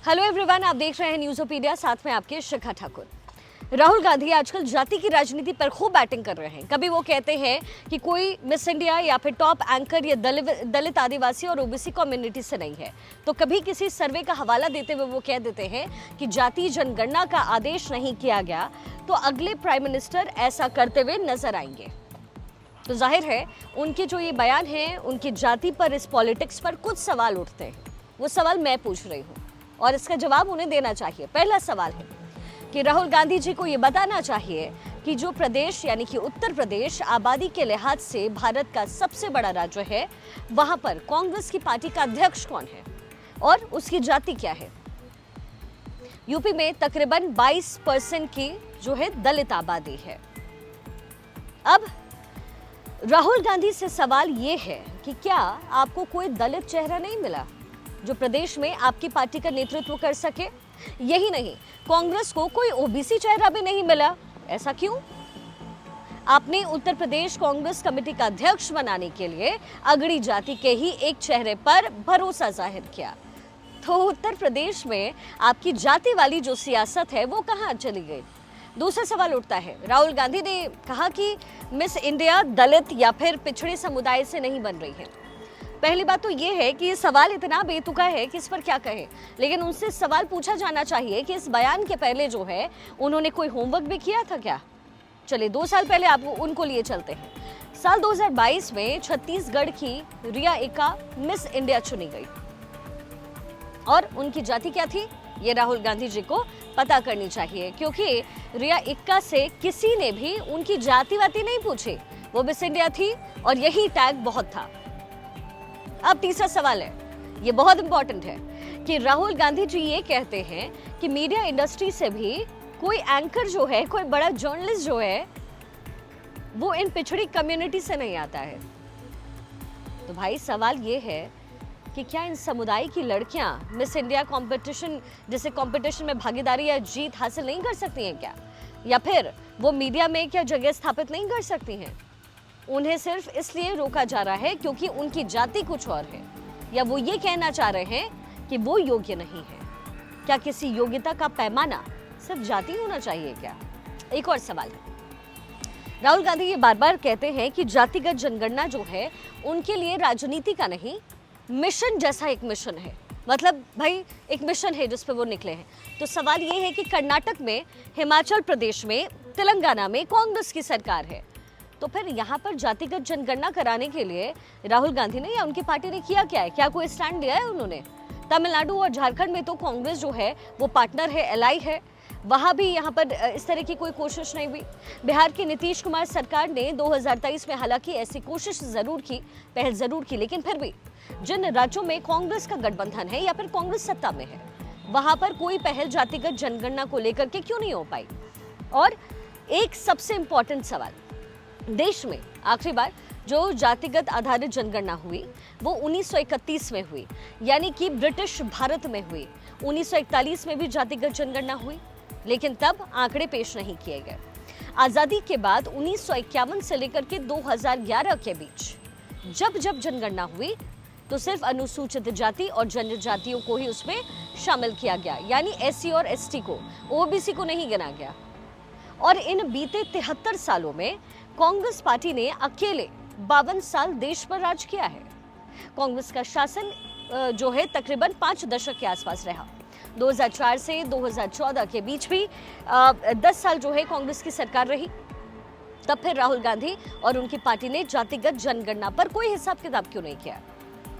Hello everyone, आप देख रहे हैं न्यूज़ोपीडिया, साथ में आपके शिखा ठाकुर। राहुल गांधी आजकल जाति की राजनीति पर खूब बैटिंग कर रहे हैं। कभी वो कहते हैं कि कोई मिस इंडिया या फिर टॉप एंकर या दलित आदिवासी और ओबीसी कम्युनिटी से नहीं है, तो कभी किसी सर्वे का हवाला देते हुए वो कह देते हैं कि जाति जनगणना का आदेश नहीं किया गया, तो अगले प्राइम मिनिस्टर ऐसा करते हुए नजर आएंगे। तो जाहिर है उनके जो ये बयान है, उनकी जाति पर, इस पॉलिटिक्स पर कुछ सवाल उठते हैं। वो सवाल मैं पूछ रही हूँ और इसका जवाब उन्हें देना चाहिए। पहला सवाल है कि राहुल गांधी जी को ये बताना चाहिए कि जो प्रदेश यानी कि उत्तर प्रदेश आबादी के लिहाज से भारत का सबसे बड़ा राज्य है, वहां पर कांग्रेस की पार्टी का अध्यक्ष कौन है और उसकी जाति क्या है। यूपी में तकरीबन 22% की जो है दलित आबादी है। अब राहुल गांधी से सवाल ये है कि क्या आपको कोई दलित चेहरा नहीं मिला जो प्रदेश में आपकी पार्टी का नेतृत्व कर सके? यही नहीं, कांग्रेस को कोई ओबीसी चेहरा भी नहीं मिला। ऐसा क्यों? आपने उत्तर प्रदेश कांग्रेस कमेटी का अध्यक्ष बनाने के लिए अगड़ी जाति के ही एक चेहरे पर भरोसा जाहिर किया, तो उत्तर प्रदेश में आपकी जाति वाली जो सियासत है वो कहां चली गई? दूसरा सवाल उठता है, राहुल गांधी ने कहा कि मिस इंडिया दलित या फिर पिछड़े समुदाय से नहीं बन रही है। पहली बात तो ये है कि ये सवाल इतना बेतुका है कि इस पर क्या कहें, लेकिन उनसे सवाल पूछा जाना चाहिए कि इस बयान के पहले जो है उन्होंने कोई होमवर्क भी किया था क्या? चलिए 2 साल पहले आप उनको लिए चलते हैं। साल 2022 में छत्तीसगढ़ की रिया एक्का मिस इंडिया चुनी गई और उनकी जाति क्या थी, ये राहुल गांधी जी को पता करनी चाहिए, क्योंकि रिया एक्का से किसी ने भी उनकी जाति वाति नहीं पूछी। वो मिस इंडिया थी और यही टैग बहुत था। अब तीसरा सवाल है, ये बहुत इंपॉर्टेंट है कि राहुल गांधी जी ये कहते हैं कि मीडिया इंडस्ट्री से भी कोई एंकर जो है, कोई बड़ा जर्नलिस्ट जो है, वो इन पिछड़ी कम्युनिटी से नहीं आता है। तो भाई सवाल ये है कि क्या इन समुदाय की लड़कियां मिस इंडिया कंपटीशन जैसे कंपटीशन में भागीदारी या जीत हासिल नहीं कर सकती हैं क्या? या फिर वो मीडिया में क्या जगह स्थापित नहीं कर सकती हैं? उन्हें सिर्फ इसलिए रोका जा रहा है क्योंकि उनकी जाति कुछ और है, या वो ये कहना चाह रहे हैं कि वो योग्य नहीं है। क्या किसी योग्यता का पैमाना सिर्फ जाति होना चाहिए क्या? एक और सवाल है, राहुल गांधी ये बार बार कहते हैं कि जातिगत जनगणना जो है उनके लिए राजनीति का नहीं, मिशन जैसा एक मिशन है। मतलब भाई एक मिशन है जिस पे वो निकले हैं। तो सवाल ये है कि कर्नाटक में, हिमाचल प्रदेश में, तेलंगाना में कांग्रेस की सरकार है, तो फिर यहाँ पर जातिगत जनगणना कराने के लिए राहुल गांधी ने या उनकी पार्टी ने किया क्या है? क्या कोई स्टैंड लिया है उन्होंने? तमिलनाडु और झारखंड में तो कांग्रेस जो है वो पार्टनर है, एलाई है, वहां भी यहाँ पर इस तरह की कोई कोशिश नहीं हुई। बिहार की नीतीश कुमार सरकार ने 2023 में हालांकि ऐसी कोशिश जरूर की, पहल जरूर की, लेकिन फिर भी जिन राज्यों में कांग्रेस का गठबंधन है या फिर कांग्रेस सत्ता में है, वहां पर कोई पहल जातिगत जनगणना को लेकर के क्यों नहीं हो पाई? और एक सबसे इंपॉर्टेंट सवाल, देश में आखिरी बार जो जातिगत आधारित जनगणना हुई वो 1931 में हुई, यानी कि ब्रिटिश भारत में हुई। 1941 में भी जातिगत जनगणना हुई, लेकिन तब आंकड़े पेश नहीं किए गए। आजादी के बाद 1951 से लेकर के 2011 के बीच जब जब जनगणना हुई तो सिर्फ अनुसूचित जाति और जनजातियों को ही उसमें शामिल किया गया, यानी एससी और एसटी को, ओबीसी को नहीं गिना गया। और इन बीते 73 सालों में कांग्रेस पार्टी ने अकेले 52 साल देश पर राज किया है। कांग्रेस का शासन जो है तकरीबन 5 दशक के आसपास रहा। 2004 से 2014 के बीच भी 10 साल जो है कांग्रेस की सरकार रही। तब फिर राहुल गांधी और उनकी पार्टी ने जातिगत जनगणना पर कोई हिसाब किताब क्यों नहीं किया?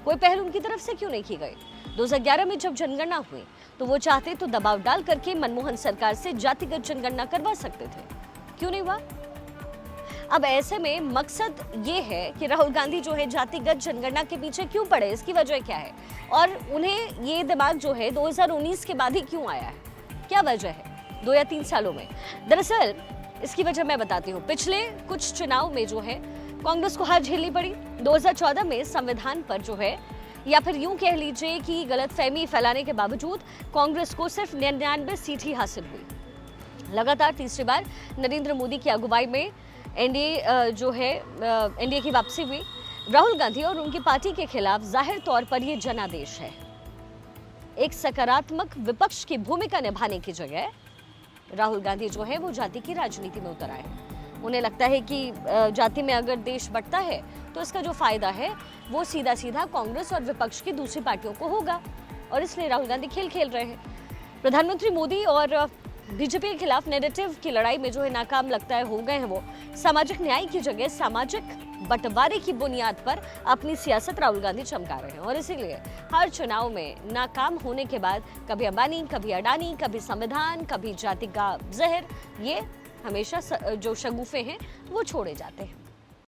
कोई पहल उनकी तरफ से क्यों नहीं की गई? 2011 में जब जनगणना हुई तो वो चाहते तो दबाव डाल करके मनमोहन सरकार से जातिगत जनगणना करवा सकते थे, क्यों नहीं हुआ? अब ऐसे में मकसद ये है कि राहुल गांधी जो है जातिगत जनगणना के पीछे क्यों पड़े, इसकी वजह क्या है, और उन्हें ये दिमाग जो है 2019 के बाद ही क्यों आया है? क्या वजह है 2 या 3 सालों में? दरअसल इसकी वजह मैं बताती हूँ। पिछले कुछ चुनाव में जो है कांग्रेस को हार झेलनी पड़ी। 2014 में संविधान पर जो है, या फिर यूं कह लीजिए कि गलतफहमी फैलाने के बावजूद कांग्रेस को सिर्फ 99 सीट ही हासिल हुई। लगातार तीसरी बार नरेंद्र मोदी की अगुवाई में एनडीए जो है एनडीए की वापसी हुई। राहुल गांधी और उनकी पार्टी के खिलाफ जाहिर तौर पर यह जनादेश है। एक सकारात्मक विपक्ष की भूमिका निभाने की जगह राहुल गांधी जो है वो जाति की राजनीति में उतर आए। उन्हें लगता है कि जाति में अगर देश बंटता है तो इसका जो फायदा है वो सीधा सीधा कांग्रेस और विपक्ष की दूसरी पार्टियों को होगा, और इसलिए राहुल गांधी खेल खेल रहे हैं। प्रधानमंत्री मोदी और बीजेपी के खिलाफ नैरेटिव की लड़ाई में जो है नाकाम लगता है हो गए हैं। वो सामाजिक न्याय की जगह सामाजिक बंटवारे की बुनियाद पर अपनी सियासत राहुल गांधी चमका रहे हैं, और इसीलिए हर चुनाव में नाकाम होने के बाद कभी अंबानी, कभी अडानी, कभी संविधान, कभी जाति का जहर, ये हमेशा जो शगुफे हैं वो छोड़े जाते हैं।